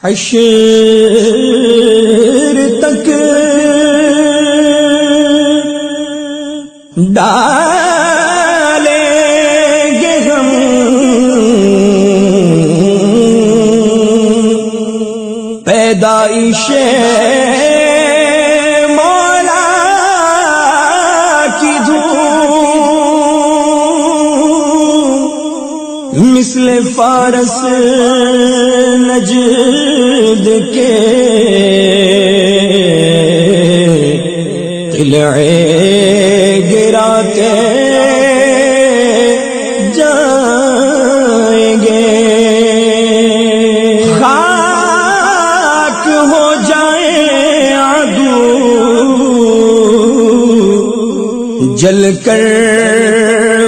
عشر تک ڈالیں گے ہم پیدائش مولا کی دھوم مثل فارس نجد کے قلعے گرا کے جائیں گے خاک ہو جائیں عدو جل کر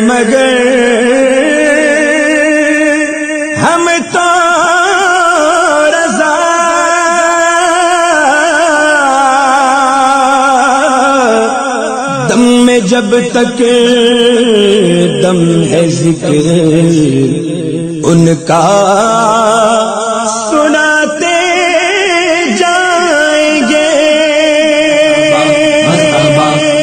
مگر ہم تو رضا دم میں جب تک دم ہے ذکر ان کا سناتے جائیں گے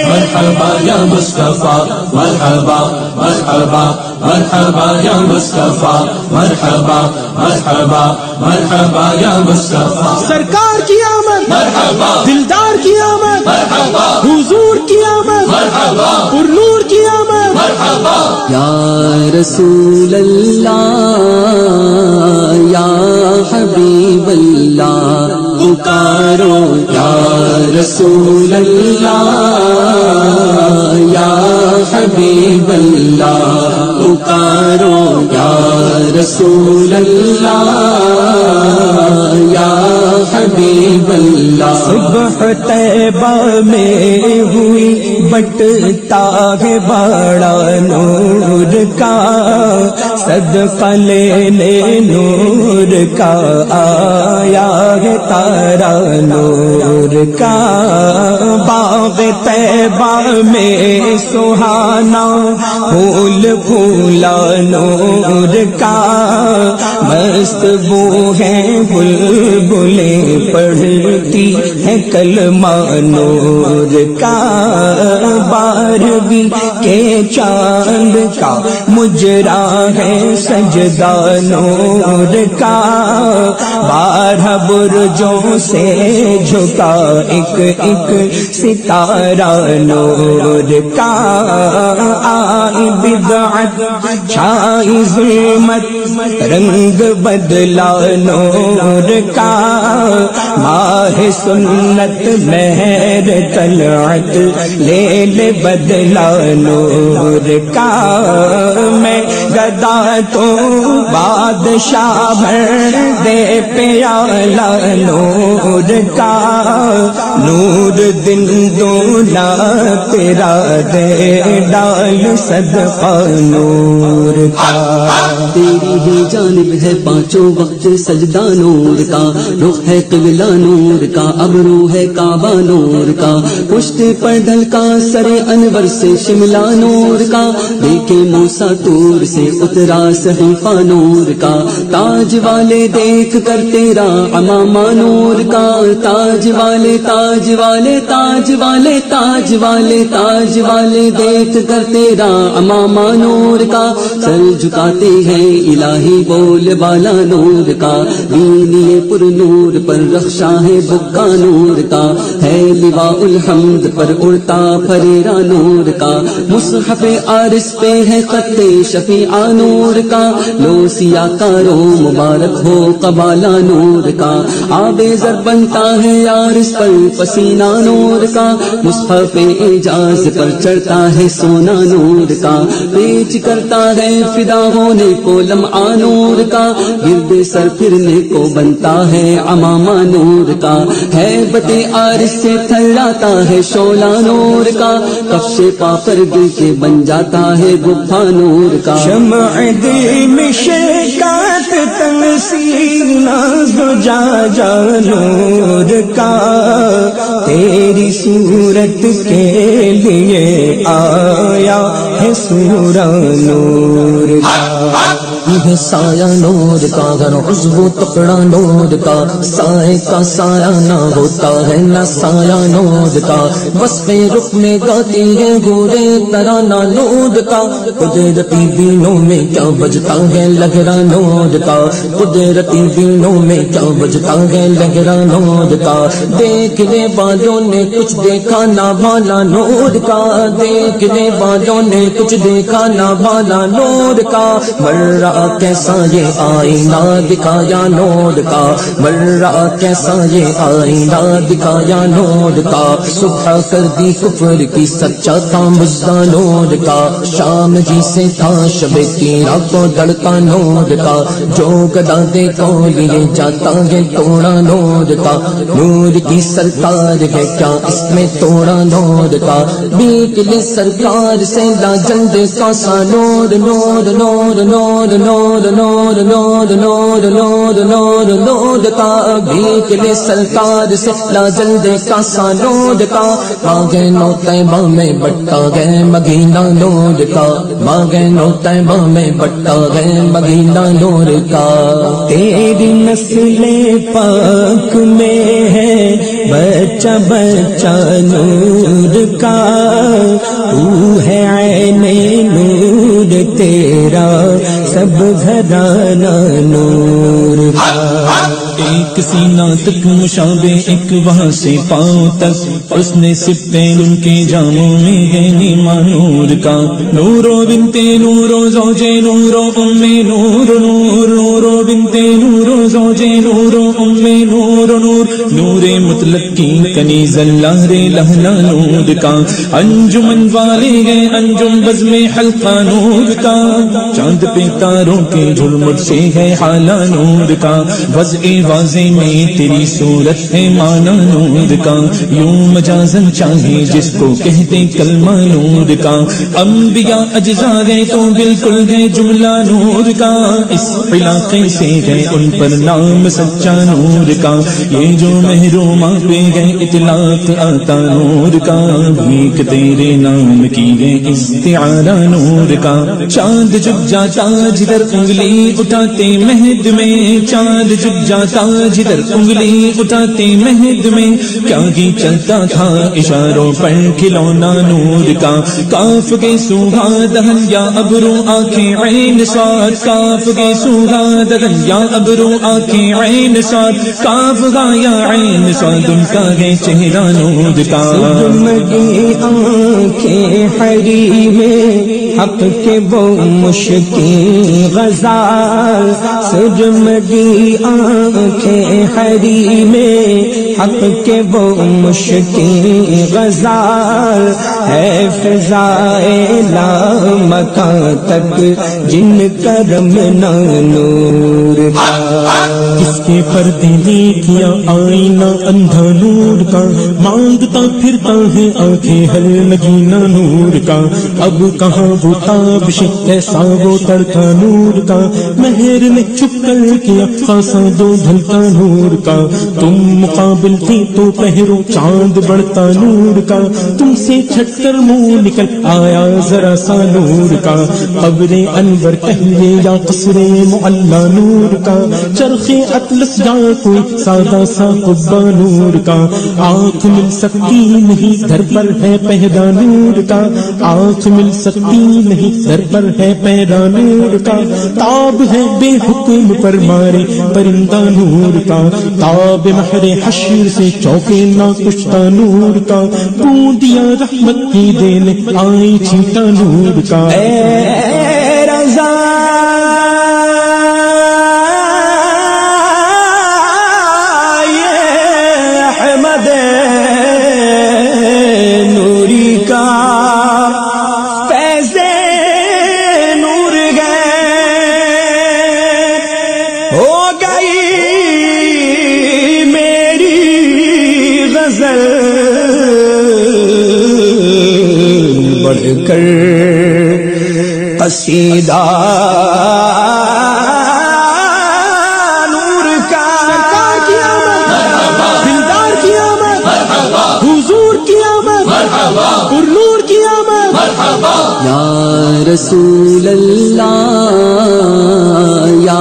مرحبا یا مصطفیٰ مرحبا مرحبا مرحبا یا مصطفیٰ مرحبا مرحبا مرحبا یا مصطفیٰ سرکار کی آمد مرحبا دلدار کی آمد مرحبا حضور کی آمد مرحبا پر نور کی آمد مرحبا یا رسول اللہ یا حبیب اللہ پکارو یا رسول اللہ یا حبیب اللہ پکارو یا رسول اللہ یا حبیب اللہ صبح طیبہ میں ہوئی بٹتا ہے بڑا نور کا صدقہ لینے نور کا آیا ہے تارا نور کا باغ طیبہ میں سہانا پھول پھولا نور کا مست بو ہے بلبلیں پڑھتی ہے کلمہ نور کا بارہویں کے چاند کا مجرا ہے سجدہ نور کا 12 برجوں سے جھکا ایک ایک ستارہ نور کا آئی بدعت چھائی ظلمت رنگ بدلا نور کا ماہ سنت مہر طلعت لیل بدلا نور کا میں گدا تو بادشاہ بھر دے پیالہ نور کا نور دن دولا تیرا دے ڈال صدقہ نور کا تیری ہی جانب ہے پانچوں وقت سجدہ نور کا رخ ہے قبلہ نور کا ابرو ہے کعبہ نور کا پشت پر ڈھل کا سر انور سے شملہ نور کا دیکھے موسیٰ طور سے اترا صحیفہ نور کا تاج والے دیکھ کر تیرا امامہ نور کا تاج والے تاج والے تاج والے تاج والے تاج والے دیکھ کر تیرا امامہ نور کا سر جھکاتے ہیں الہی بول بالا نور کا دینی پر نور پر رخشا ہے بکا نور کا ہے لواء الحمد پر اڑتا پھریرا نور کا مصحف عارض پہ ہے خط شفیع نور کا لو سیا کارو مبارک ہو قبالہ نور کا آب زر بنتا ہے عارض پر پسینہ نور کا مصحف اعجاز پر چڑھتا ہے سونا نور کا پیچ کرتا ہے فدا ہونے کو لمعہ نور کا گرد سر پھرنے کو بنتا ہے امامہ نور کا ہے بتے عارض سے تھراتا ہے شعلہ نور کا کفش پا پر گر کے بن جاتا ہے گپھا نور کا شمع دل میں شکایت تنسیر ناز جا جا نور کا تیری صورت کے لیے آیا ہے سورہ نور کا، یہ سایہ نور کا، ہر عضو ٹکڑا نور کا، سائے کا سایہ نہ ہوتا ہے نہ سایہ نور کا، وصف رخ میں گاتی ہے گورے ترانہ نور کا، قدرتی دینوں میں کیا بجتا ہے لہرا نور کا، قدرتی دینوں میں کیا بجتا ہے لہرا نور کا، دیکھنے والوں نے کچھ دیکھا نہ بھالا نور کا، دیکھنے والوں نے کچھ دیکھا نہ بھالا نور کا، مرہ کیسا یہ آئینہ دکھایا نور کا، مرہ کیسا یہ آئینہ دکھایا نور کا، صبح کر دی کفر کی سچا تھا مجدہ نور کا، شام جی سے تھا شب تیرا کو دڑکا نور کا، جو گدا دے کو لیے جاتا ہے توڑا نور کا، نور کی سرکار ہے کیا اس میں توڑا نور کا، بیکلے سرکار سے لا جلد کا سا نور نور نور نور نور نور نور نور نور نور نور کا، بیکلے سرکار سے لا جلد کا سا نور کا، مانگے نو طیبہ میں بٹا گئے مدینہ نور کا، مانگے نو طیبہ میں بٹا گئے مدینہ نور کا، تیری نسل پاک میں ہے بچہ بچہ نور کا، تو ہے عین نور تیرا سب گھرانہ نور کا، ایک سینہ تک مشابہ ایک وہاں سے پاؤں تک، اس نے سپین ان کے جاموں میں ہے نیما نور کا، نورو بنتے نورو زوجے نورو ام نور نور، نورو بنتے نورو زوجے نورو ام نور نور، نور مطلق کی کنیز اللہ رے لہنا نور کا، انجمن والے گئے انجم بزم حلقہ نور کا، چاند پہ تاروں کے جھلمٹ سے ہے حالہ نور کا، وضع واضح میں تیری صورت ہے مانا نور کا، یوں مجازن چاہے جس کو کہتے کلمہ نور کا، انبیاء اجزا گئے تو بالکل ہے جملہ نور کا، اس علاقے سے ہے ان پر نام سچا نور کا، یہ جو محرومہ پہ گئے اطلاق آتا نور کا، بھیک تیرے نام کی گئے استعارہ نور کا، چاند جھک جاتا جدھر انگلی اٹھاتے مہد میں، چاند جھک جاتا جدھر انگلی اٹھاتے مہد میں، کیا ہی چلتا تھا اشاروں پر کھلونا نور کا، کاف کے سوہا دہن یا ابرو آنکھیں عین ساتھ، کاف کے سوہا دہن یا ابرو آنکھیں عین ساتھ، کاف گا یا عین ساتھ ان کا ہے چہرہ نور کا، سجمگی آنکھیں حری میں حق کے وہ مشکین غزال، سجمگی آنکھیں حری میں حق کے وہ مشکین غزال، ہے فضائے لامکان تک جن کرم نور کا، کس کے پردے نے کیا آئینہ اندھا نور کا، مانگتا پھرتا ہے آنکھیں ہر نگینہ نور کا، اب کہاں وہ تابش کیسا وہ تڑکا نور کا، مہر نے چھپ کر کیا خاصا دو ڈھلتا نور کا، تم مقابل تھی تو پہرو چاند بڑھتا نور کا، تم سے چھٹ کر منہ نکل آیا ذرا سا نور کا، قبر انور کہیے یا قصر معلا نور کا، چرخ اطلس جا کوئی سادہ سا قبا نور کا، آنکھ مل سکتی نہیں در پر ہے پہرا نور کا، آنکھ مل سکتی نہیں در پر ہے پہرا نور کا، تاب ہے بے حکم پر مارے پرندہ نور کا، تاب محر حشر سے چوکے نہ کشتا نور کا، بوندیاں رحمت کی دینے آئی چھینٹا نور کا، اے رضا یہ احمد نوری کا فیض نور گئے، ہو گئی میری غزل بڑھ کر قصیدہ نور کا، دلدار کی آمد، حضور کی آمد، پر نور کی آمد، یا رسول اللہ یا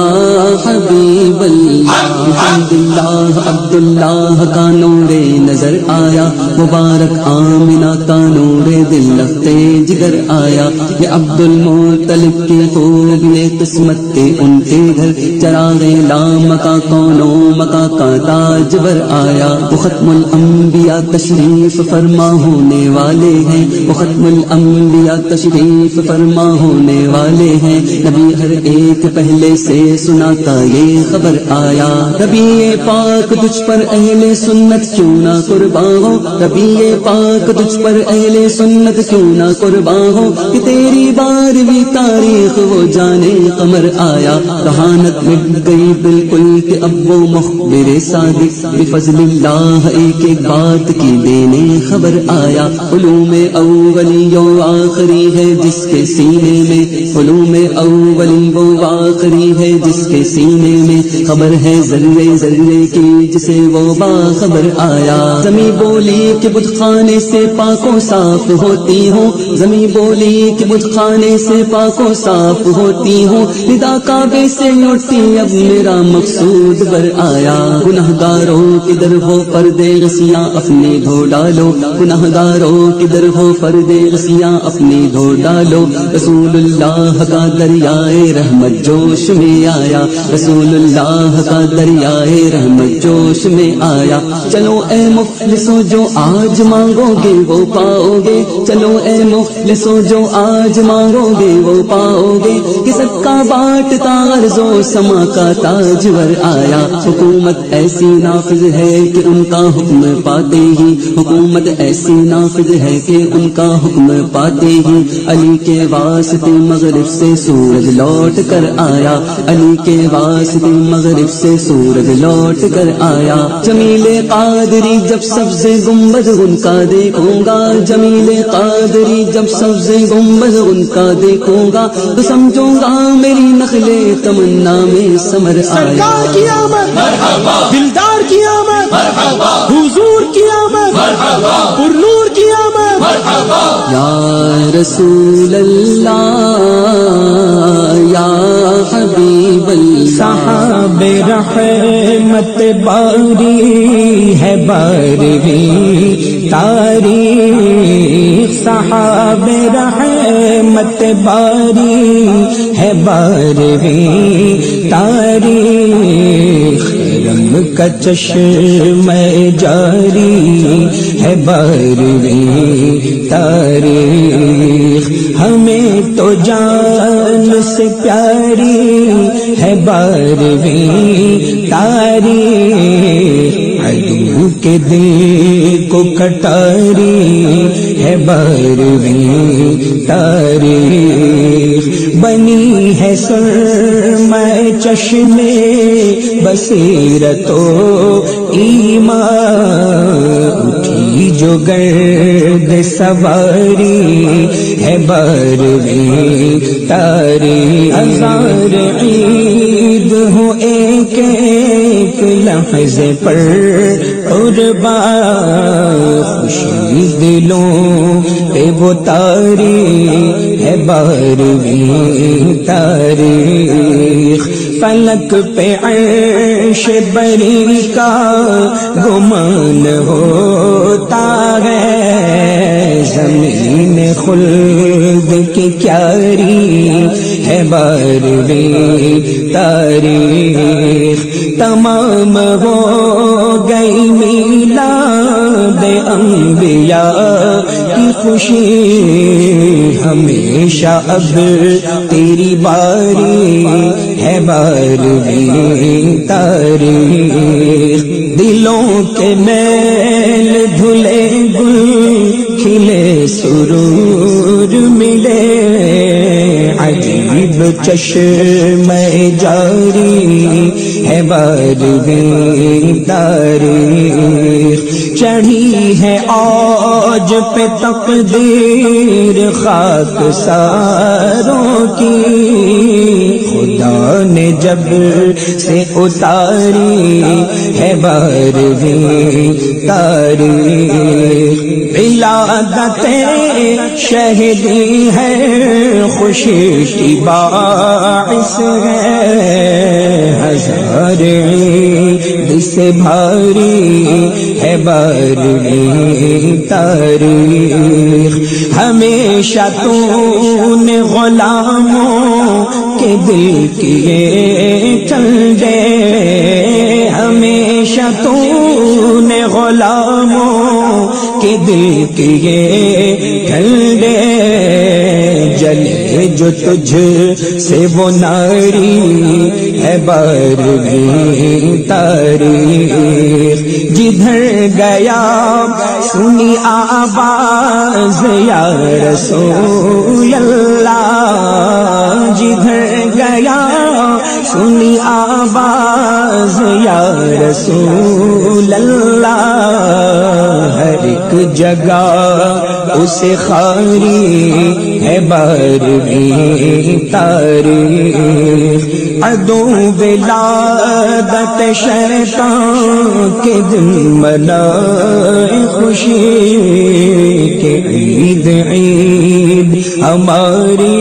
حبیب اللہ عبداللہ کا نور نظر آیا مبارک آمنہ کا نور دل لفتے جگر آیا یہ عبد المطلب کی خوب یہ قسمت کے ان کے گھر چراغ لام کا کونو مکا کا تاجور آیا وہ ختم الانبیاء تشریف فرما ہونے والے ہیں وہ ختم الانبیاء تشریف فرما ہونے والے ہیں نبی ہر ایک پہلے سے سناتا یہ خبر آیا نبی پاک تجھ پر اہل سنت کیوں نہ قربان ہو نبی پاک تجھ پر اہل سنت کیوں نہ قربان ہو کہ تیری بارہویں تاریخ وہ جانے قمر آیا کہانت مٹ گئی بالکل کہ اب وہ مخبر صادق بفضل اللہ ایک ایک بات کی دینے خبر آیا علوم اولی و آخری ہے جس کے سینے میں علوم اولی و آخری ہے جس کے سینے میں خبر ہے ذرے ذرے کی جسے وہ باخبر آیا زمیں بولی کہ بت خانے سے پاک و صاف ہوتی ہوں زمیں بولی کہ بت خانے سے پاک و صاف ہوتی ہوں ندا کعبے سے اٹھتی اب میرا مقصود بر آیا گنہگاروں کدھر ہو پردے رسیاں اپنے دھو ڈالو گنہگاروں کدھر ہو پردے رسیاں اپنے دھو ڈالو رسول اللہ کا دریائے رحمت جوش میں آیا رسول اللہ کا دریائے رحمت جوش میں آیا چلو اے مفلسو جو آج مانگو گے وہ پاؤ گے چلو اے مفلسو جو آج مانگو گے وہ پاؤ گے کہ سب کا بانٹتا غرض و سما کا تاجور آیا حکومت ایسی نافذ ہے کہ ان کا حکم پاتے ہی حکومت ایسی نافذ ہے کہ ان کا حکم پاتے ہی علی کے واسطے مغرب سے سورج لوٹ کر آیا علی کے واسطے مغرب سے سورج لوٹ کر آیا جمیل قادری جب سبز گنبد ان کا دیکھوں گا جمیل قادری جب سبز گنبد ان کا دیکھوں گا تو سمجھوں گا میری نخل تمنا میں ثمر آیا سرکار کی آمد مرحبا دلدار کی آمد مرحبا حضور کی آمد مرحبا پر نور کی آمد مرحبا یا رسول اللہ یا حبیب اللہ صحاب رحمت باری ہے بارہویں تاریخ صحاب رحمت باری ہے بارہویں تاریخ رم کا چشم جاری ہے بارہویں تاریخ ہمیں تو جان سے پیاری ہے بارہویں تاریخ عدو کے دل کو کٹاری ہے بارہویں تاریخ بنی ہے سرمہ چشمے بصیرت و ایمان اٹھی جو گرد سواری ہے بارہویں تاریخ ہزار عید ہو ایک ایک لحظے پر قربان خوشی دلوں پہ وہ تاری ہے بارہویں تاریخ فلک پہ عرش بری کا گمان ہوتا ہے زمین خلد کی کیاری ہے بارہویں تاریخ تمام ہو گئی میلاد انبیاء کی خوشی ہمیشہ اب تیری باری ہے بارہویں تاریخ دلوں کے میل دھلے گل کھلے سرور ملے عجیب چشم جاری ہے بارہویں تاریخ چڑھی ہے اوج پہ تقدیر خاک ساروں کی خدا نے جب سے اتاری ہے بارہویں تاریخ ولادت شہری ہے خوشی کی باعث ہے ہزار عید سے بھاری ہے بارہویں تاریخ ہمیشہ تو نے غلاموں کے دل کیے ٹھنڈے ہمیشہ تو نے غلاموں کے دل کیے ٹھنڈے جلے جو تجھ سے وہ ناری ہے بارہویں تاریخ جدھر گیا سنی آواز یا رسول اللہ جدھر گیا سنی آواز یا رسول اللہ ہر ایک جگہ اسے خاری ہے بارہویں تاریخ عدو ولادت شیطان کے دن منائے خوشی کہ عید عید ہماری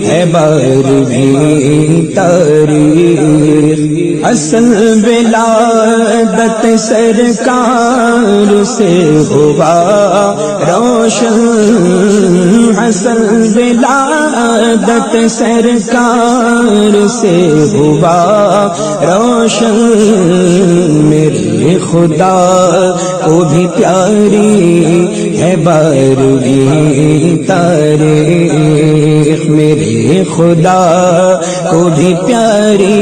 ہے بارہویں تاریخ اصل ولادت سرکار سے ہوا روشن اصل ولادت سرکار سے ہوا روشن میرے خدا کو بھی پیاری ہے بارہویں تاریخ میرے خدا کو بھی پیاری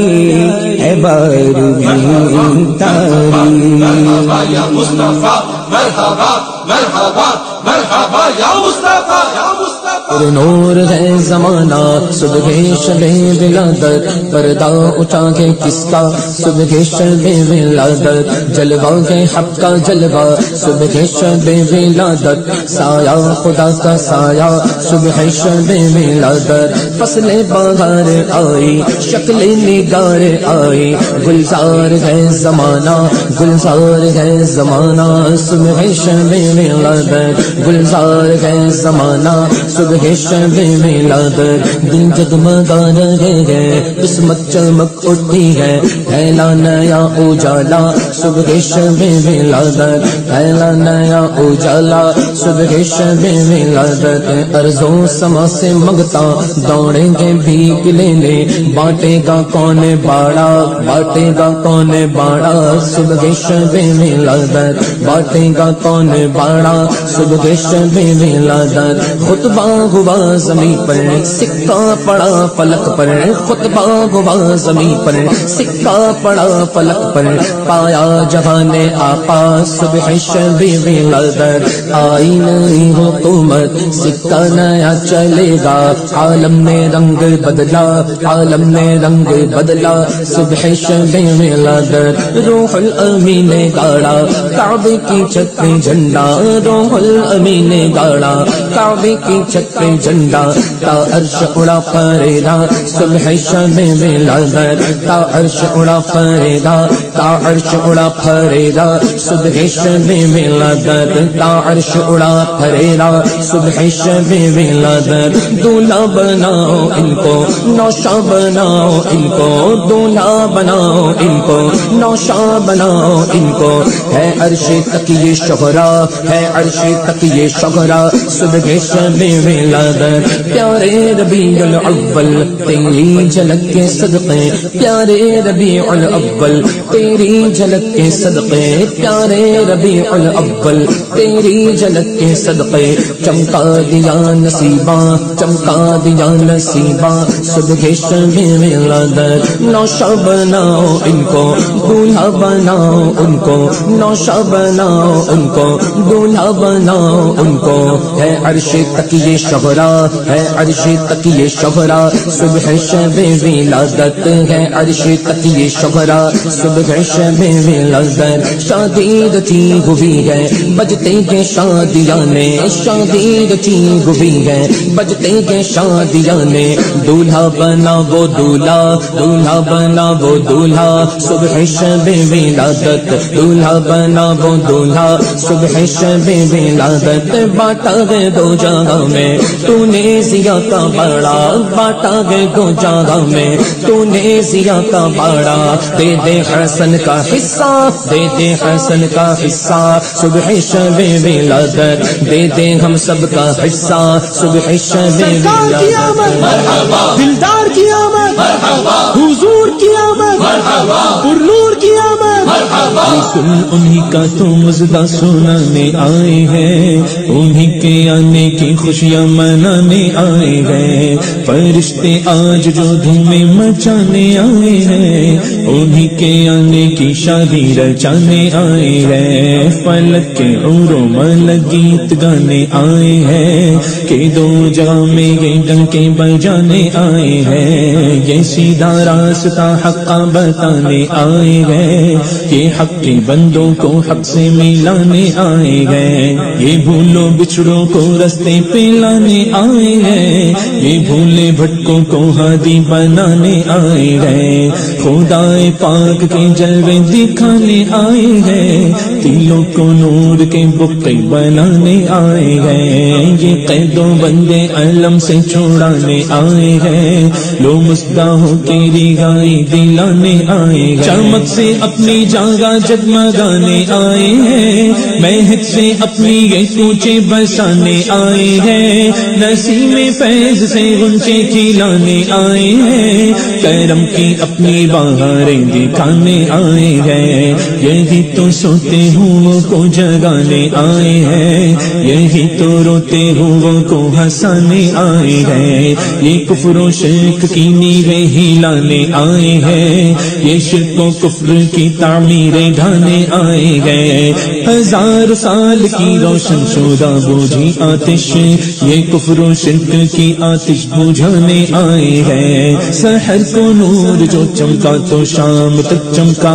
ہے بارہویں تاریخ مرحبا یا مصطفیٰ مرحبا مرحبا مرحبا یا مصطفیٰ یا مصطفیٰ نور ہے زمانہ صبح شب ولادت پردہ اٹھا کے کس کا صبح شب ولادت جلوہ کے حق کا جلوہ صبح شب ولادت سایہ خدا کا سایہ صبح شب ولادت فصل بہار آئی شکل نگار آئی گلزار ہے زمانہ گلزار ہے زمانہ صبح شب ولادت گلزار ہے زمانہ صبح شب ولادت دن جگمگا رہے ہیں قسمت چمک اٹھی ہے پھیلا نیا اجالا صبح شب ولادت پھیلا نیا اجالا صبح شب ولادت ارضوں سما سے منگتا دوڑیں گے بھیک لینے بانٹے گا کون باڑا بانٹے گا کون باڑا صبح شب ولادت بانٹے گا کون باڑا صبح شب ولادت خطبہ ہوا زمین پر سکہ پڑا فلک پر خطبہ ہوا زمین پر سکہ پڑا فلک پر پایا جہان آقا صبح شب ولادت آئی نئی حکومت سکہ نیا چلے گا عالم نے رنگ بدلا عالم نے رنگ بدلا صبح شب ولادت روح الامین نے گاڑا کعبے کی چھت پہ جھنڈا روح الامین نے گاڑا کعبے کی چھت پہ جھنڈا تا عرش اڑا پریدا صبح شب ولادت تا عرش اڑا پریدا تا عرش اڑا پریدا صبح شب ولادت تا عرش اڑا پریدا صبح شب ولادت دولہا بناؤ ان کو نوشا بناؤ ان کو دولہا بناؤ ان کو نوشا بناؤ ان کو ہے عرش تک یہ شہرا ہے عرش تک یہ شہرا صبح شب ولادت پیارے ربیع الاول تیری جھلک کے صدقے پیارے ربیع الاول تیری جھلک کے صدقے پیارے ربیع الاول تیری جھلک کے صدقے چمکا دیا نصیبہ چمکا دیا نصیبہ صبح شب ولادت نوشا بناؤ ان کو دولہا بناؤ ان کو نوشا بناؤ ان کو دولہا بناؤ ان کو ہے عرش تک یہ شغرا ہے عرش تک یہ شغرا صبح شب ولادت ہے عرش تک یہ شغرا صبح شب ولادت شادی رچی ہوئی ہے بجتے گے شادیانے شادی رچی ہوئی ہے بجتے گے شادیانے دولہا بنا وہ دولہا دولہا بنا وہ دولہا صبح شب ولادت دولہا بنا وہ دولہا صبح شب ولادت باٹا گئے دو جگہ میں تو نے ضیا کا بڑا باٹا گئے دو جگہ میں تو نے ضیا کا بڑا دے دے حسن کا حصہ دے دے حسن کا حصہ صبح شب ولادت دے دے ہم سب کا حصہ صبح شب سرکار کی آمد مرحبا دلدار کی آمد مرحبا حضور کی آمد مرحبا پر نور کی آمد مرحبا رسول انہی کا تو مزدہ سنانے آئے ہیں انہی کے آنے کی خوشیاں منانے آئے ہیں فرشتے آج جو دھومیں مچانے آئے ہیں انہی کے آنے کی شادی رچانے آئے ہیں فلک کے عور و ملک گیت گانے آئے ہیں کہ دو جگہ میں یہ ڈنکے بجانے آئے ہیں یہ سیدھا راستہ حق بتانے آئے ہیں یہ حق کے بندوں کو حق سے ملانے آئے ہیں یہ بھولو بچھڑوں کو رستے پہ لانے آئے ہیں یہ بھولے بھٹکوں کو ہادی بنانے آئے ہیں خدائے پاک کے جلوے دکھانے آئے ہیں دلوں کو نور کے بقے بنانے آئے ہیں یہ قید و بندے علم سے چھوڑانے آئے ہیں لو مصباحوں کی رہائی دلانے آئے ہیں چمک سے اپنی جگہ جگمگانے آئے ہیں مہک سے اپنی یہ کوچے بسانے آئے ہیں نسیم فیض سے غنچے کھلانے آئے ہیں کرم کی اپنی بہاریں دکھانے آئے ہیں یہی تو سوتے ہوں کو جگانے آئے ہیں یہی تو روتے ہوں کو ہنسانے آئے ہیں یہ کفر و شرک کی نیویں ہلانے آئے ہیں یہ شرک و کفر کی تعمیریں ڈھانے آئے ہیں ہزار سال کی روشن شدہ بوجھی آتش یہ کفر و شرک کی آتش بجھانے آئے ہیں سحر کو نور جو چمکا تو شام تک چمکا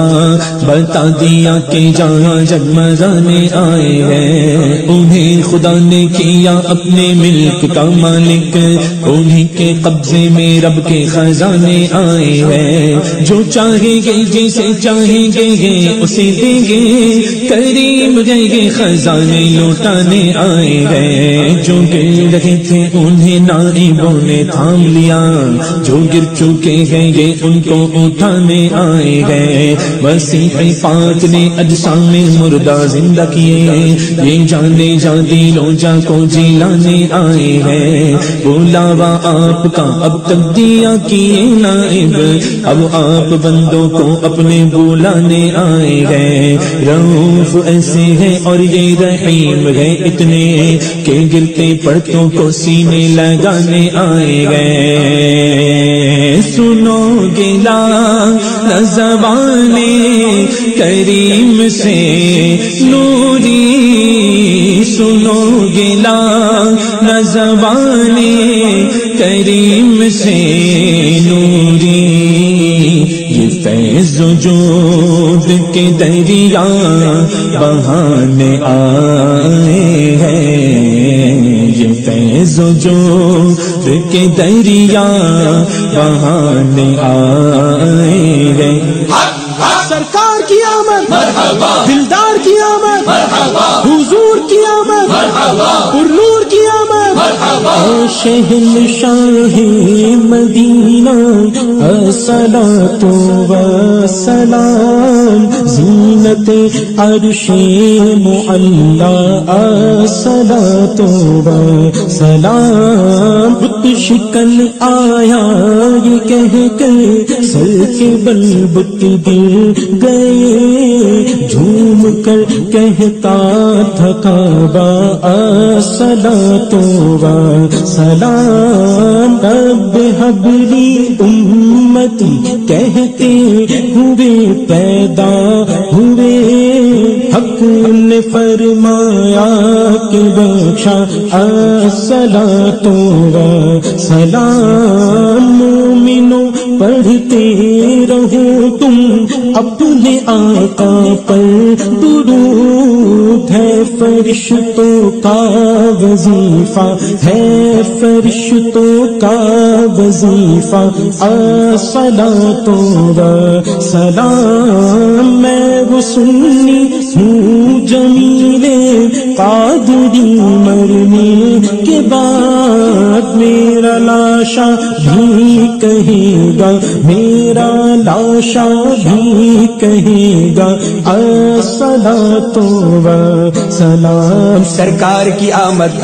بتا دیا کہ جہاں جگمگانے آئے ہیں انہیں خدا نے کیا اپنے ملک کا مالک انہیں کے قبضے میں رب کے خزانے آئے ہیں جو چاہیں گے جسے چاہیں گے اسے دیں گے کریم گئے خزانے لوٹانے آئے ہیں جو گر رہے تھے انہیں نائبوں نے تھام لیا جو گر چکے گئے ان کو اٹھانے آئے ہیں مسیح پاک نے اجسام مردہ زندہ کیے یہ جانے جان دلوں جا کو جلانے آئے ہیں بلاوا آپ کا اب تک دیا کیے نائب اب آپ بندوں کو اپنے بلانے آئے ہیں رؤوف ایسے ہیں اور یہ رحیم ہے اتنے کہ گرتے پڑتوں کو سینے لگانے آئے گئے سنو گلا زبان کریم سے نوری سنو گلا زبان کریم سے نوری یہ فیض و جود کے دریا بہانے آئے ہیں یہ فیض و جود کے دریا بہانے آئے ہیں سرکار کی آمد مرحبا دلدار کی آمد مرحبا حضور کی آمد مرحبا پر نور کی آمد مرحبا شہنشاہ مدینہ الصلاۃ والسلام زینت عرش معلا الصلاۃ والسلام بت شکن آیا یہ کہہ کر سر کے بل بت گر گئے جھوم کر کہتا تھا کعبہ الصلاۃ والسلام رب حب لی امتی کہتے ہوئے پیدا ہوئے حق نے فرمایا کہ بخشا الصلاۃ والسلام مومنوں پڑھتے رہو تم اپنے آقا پر درود ہے فرشتوں کا وظیفہ ہے فرشتوں کا وظیفہ الصلاۃ والسلام میں وہ سنی ہوں جمیل قادری مرنے کے بعد میرا لاشا بھی کہے گا میرا لاشا بھی کہے گا الصلاۃ والسلام سرکار کی آمد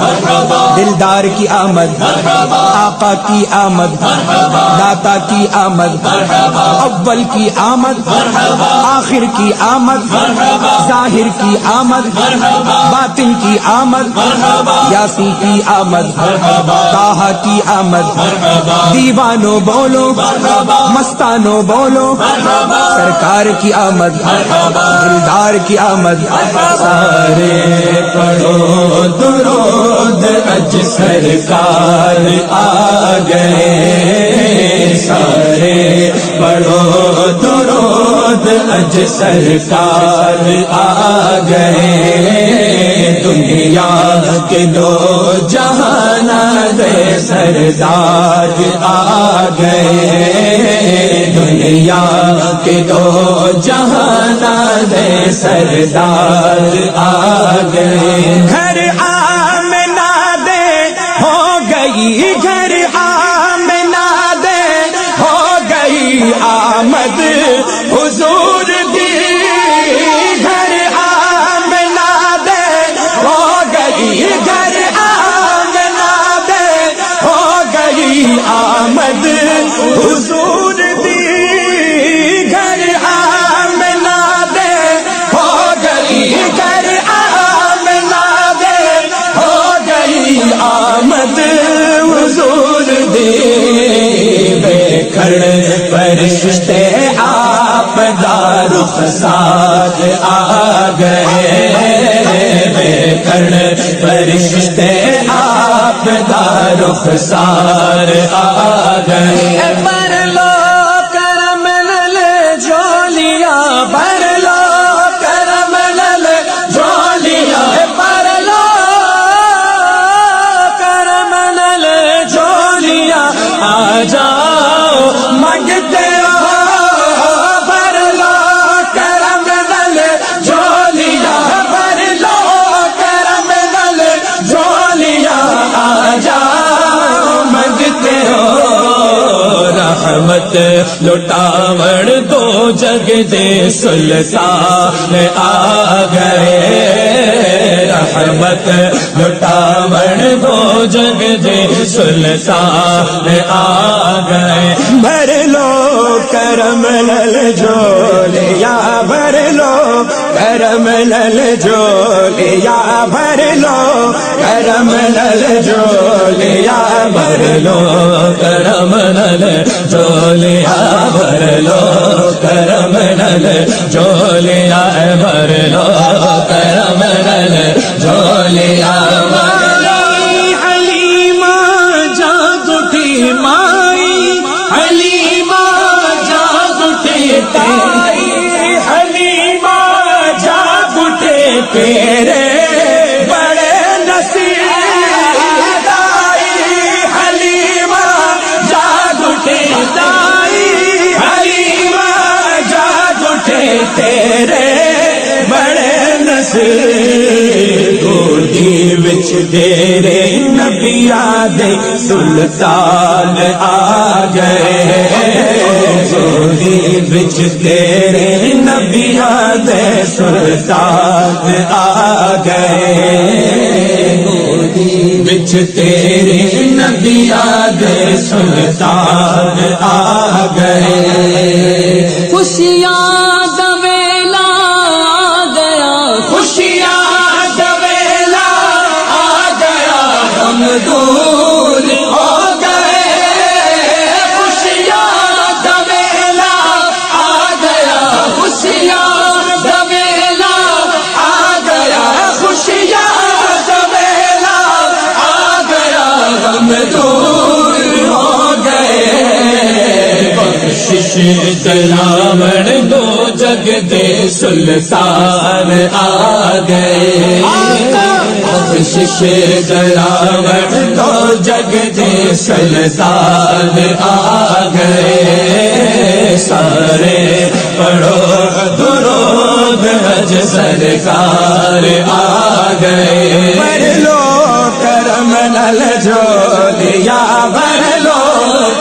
دلدار کی آمد آقا کی آمد داتا کی آمد اول کی آمد آخر کی آمد ظاہر کی آمد باطن کی آمد یاسی کی آمد طٰہٰ کی آمد دیوانو بولو مستانو بولو سرکار کی آمد دلدار کی آمد سارے پڑھو درود اج سرکار آ گئے سارے پڑھو درود اج سرکار آ گئے دنیا کے دو جہان دے سردار آ گئے دنیا کے دو جہان دے سردار آ گئے گھر آمنہ دے ہو گئی گھر آمنہ دے ہو گئی آمد حضور کی گھر آمنہ دے ہو گئی گھر آمنہ دے ہو گئی آمد حضور کی گھر آمنہ دے ہو گئی گھر آمنہ دے ہو گئی آمد حضور دی بے کھڑ فرشتے آپ دا رخسار آ گئے بے کھڑ فرشتے آپ دا رخسار آ گئے بھر لو کرم نل جھولیاں بھر لو کرم نل جھولیاں بھر لو کرم نل جھولیاں آ جاؤ منگتے ہو بھر لو کرم نل جھولیاں بھر لو کرم نل جھولیاں آ جاؤ منگتے ہو رحمت لٹاوڑ دو جگ دے سلطان آ گئے رحمت لٹاوڑ دو جگ دے سلطان آ گئے بھر لو کرم نل جھولیاں بھر لو کرم نل جھولیاں بھر لو کرم نل جھولیاں بھر لو کرم نل جھولیاں بھر لو کرم نل جھولیاں بھر لو کرم نل جھولیاں حلیمہ جاگ اٹھی مائی حلیمہ جاگ اٹھی تائی حلیمہ جاگ اٹھے تیرے بڑے نصیب تائی حلیمہ جاگ اٹھے تائی حلیمہ جاگ اٹھے تیرے بڑے نصیب گودی وچ تیرے نبیاں دے سلطان آ گئے گودی وچ تیرے نبیاں دے سلطان آ گئے گودی وچ تیرے نبیاں دے سلطان آ گئے خوشیاں دا ویلا آ گیا خوشیاں دا ویلا آ گیا ہم دور ہو گئے خوشیاں دا ویلا آ گیا خوشیاں دا ویلا آ سلطان آ گئے بخشش دلاور دو جگ دے سلطان آ گئے سارے پڑھو درود حج سرکار آ گئے بھر لو کرم نل جھولیا بھر لو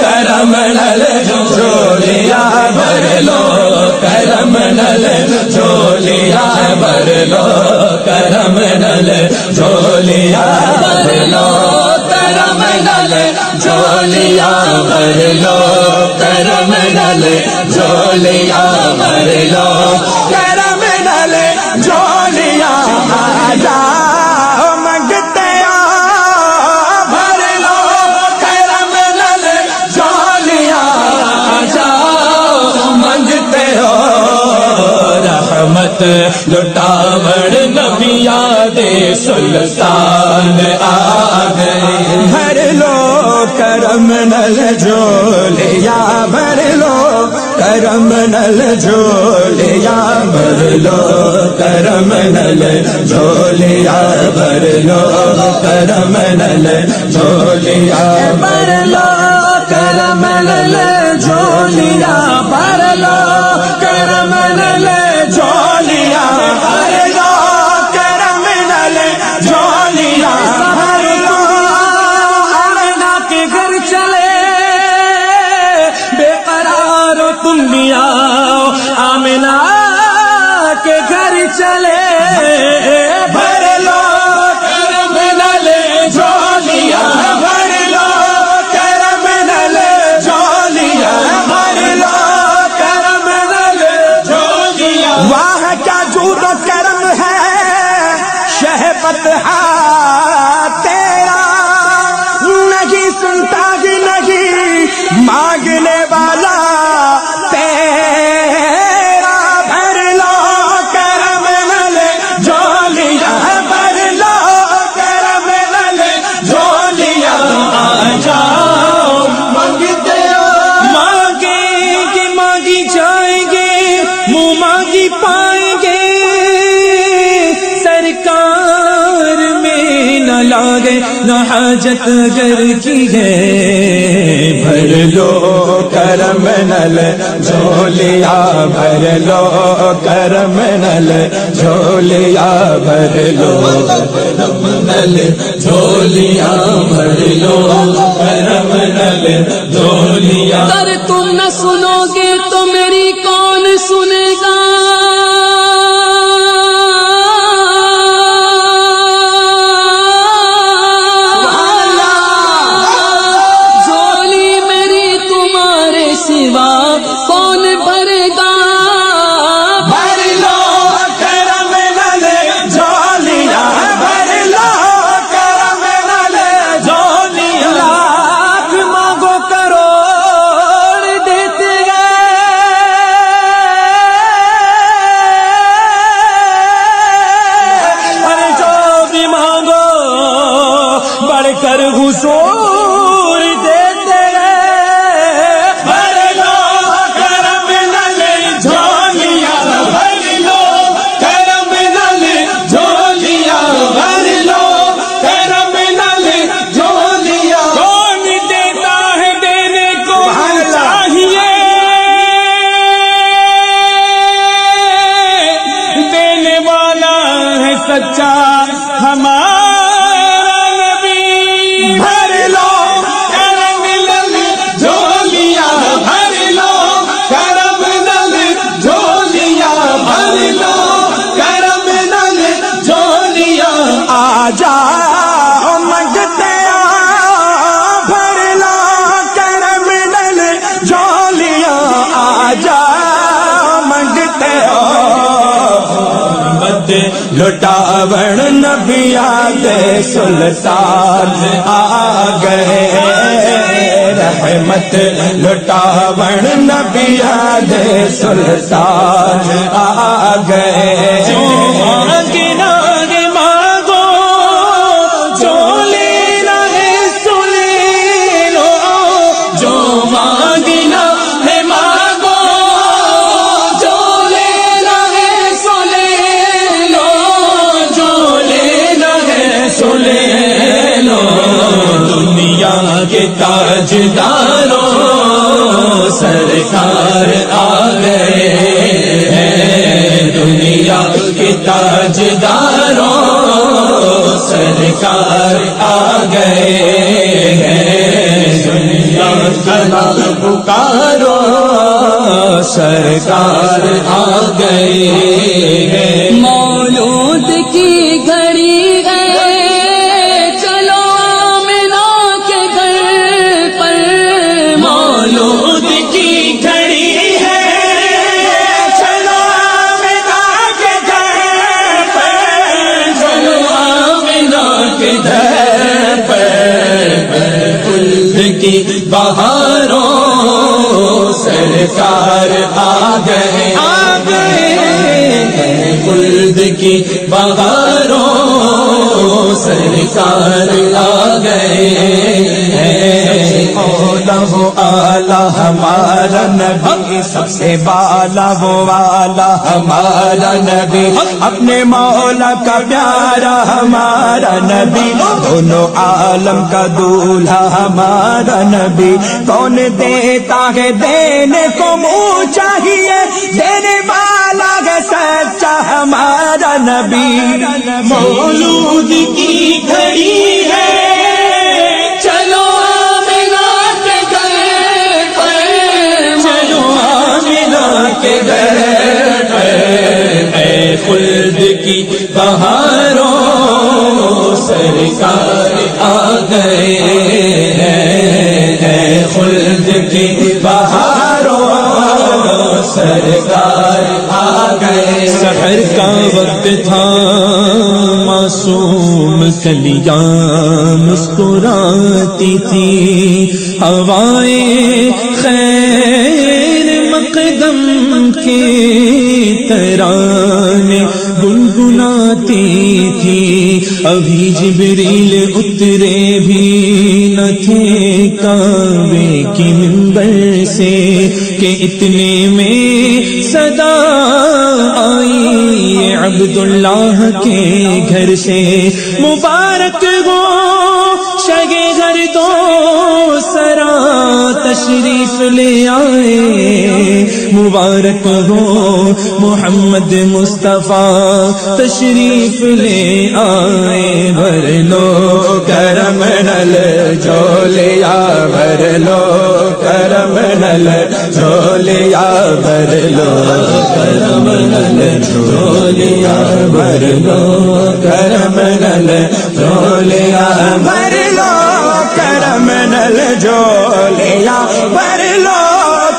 کرم نل جھولیا بھر لو کرم نل جھولیا بھر لو کرم نل جھولیا بھر لو کرم نل جھولیا بھر لو کرم نل جھولیا بھر لو کرم نل جھولیا آجا منگتے بھر لو کرم نل جھولیا آجا منگتے ہو رحمت لٹاوڑ نبیا دے سلطان آ گئے بھر لو کرم نل جھولیا بھر لو کرم نل جھولیا بھر لو کرم نل جھولیا بھر لو کرم نل جھولیا بھر لو کرم نل جھولیا بھر لو کرم نل جھولیا بھر لو کرم نل جھولیا بھر لو آمنہ کے گھر چلے بے قرار ہو تم بھی آؤ آمنہ کے گھر چلے بھر لو کرم نل جھولیا بھر لو کرم نل جھولیا بھر لو کرم نل جھولیا واہ کیا جود و کرم ہے شہبت تیرا نہیں سنتا ہی نہیں مانگنے والا تیرا بھر لو کرم نل جھولیا بھر لو کرم نل جھولیا آ جاؤ مانگتے ہو مانگیں گے مانگی جائیں گے منہ مانگی پائیں گے سرکار میں نہ لاگے نہ حاجت گر کی ہے بھر لو کرم نل جھولیا بھر لو کرم نل جھولیا بھر لو کرم نل جھولیا بھر لو کرم نل جھولیا اگر تم نہ سنو گے تو میری کون سنے گا جھولی میری تمہارے سوا کون بھرے گا بھر لو کرم نل جھولیا بھر لو کرم نل جھولیا لاکھ مانگو کروڑ دیتے ارے جو بھی مانگو بڑھ کر حضور دیتے بھر لو کرم نل جھولیا بھر لو کرم نل جھولیا بھر لو کرم نل جھولیا کون دیتا ہے دینے کو چاہیے دینے والا ہے سچا ہمارا نبی بھر لو کرم نل جھولیا بھر لو کرم نل جھولیا بھر لو کرم نل جھولیا آ جاؤ منگتے بھر لو کرم نل جھولیا آ جاؤ منگتے مد لٹاوڑ نبیا دے سلطان آ گئے رحمت لٹاوڑ نبیا دے سلطان آ گئے مانگو جو لینا ہے سن لو جو مانگنا ہے مانگو جو لینا ہے تاجداروں سرکار آ گئے ہیں، دنیا کے تاجداروں سرکار آ گئے ہیں، دنیا کا پکارو سرکار آ گئے ہیں، مولود کی گھڑی ہے چلو آمنہ کے گھر پر، مولود کی گھڑی ہے چلو آمنہ کے گھر پر، چلو آمنہ کے گھر پر، خلد کی بہاروں سرکار آ گئے خلد کی بہاروں سرکار آ گئے اولا وہ آلہ ہمارا نبی، سب سے بالا وہ والا ہمارا نبی، اپنے مولا کا پیارا ہمارا نبی، دونوں عالم کا دولہا ہمارا نبی، کون دیتا ہے دینے کو منہ چاہیے، دینے والا ہے سچا ہمارا نبی، مولود کی گھڑی ہے چلو آمنہ کے گھر پر، چلو آمنہ کے گھر پر، اے خلد کی بہاروں سرکار آ گئے ہیں، خلد کی بہاروں سرکار آ گئے، سحر کا وقت تھا معصوم کلیاں مسکراتی تھی، ہوائیں خیر مقدم کے ترانے گنگناتی تھی، ابھی جبریل اترے بھی نہ تھے کعبے کی منبر سے کہ اتنے میں صدا آئی عبداللہ کے گھر سے، مبارک ہو شگے گھر دو سرا تشریف لے آئے، مبارک ہو محمد مصطفیٰ تشریف لے آئے، بھر لو کرم نل جھولیا، بھر لو کرم نل جھولیا، بھر لو کرم نل جھولیا، بھر لو کرم نل جھولیا، بھر لو کرم نل جھولیا، بھر لو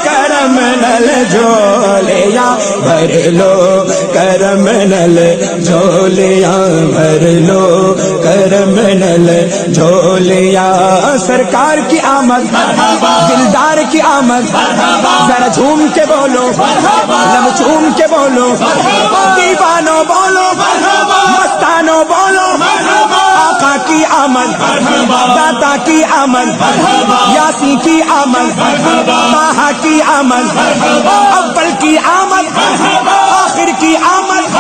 کرم نل جھولیا، بھر لو کرم نل جھولیا، بھر لو کرم نل جھولیا، سرکار کی آمد دلدار کی آمد، ذرا جھوم کے بولو، لب چوم کے بولو، دیوانو بولو، مستانو بولو، آقا کی آمد، داتا کی آمد، یاسی کی آمد، طٰہٰ کی آمد، اول کی آمد، آخر کی آمد۔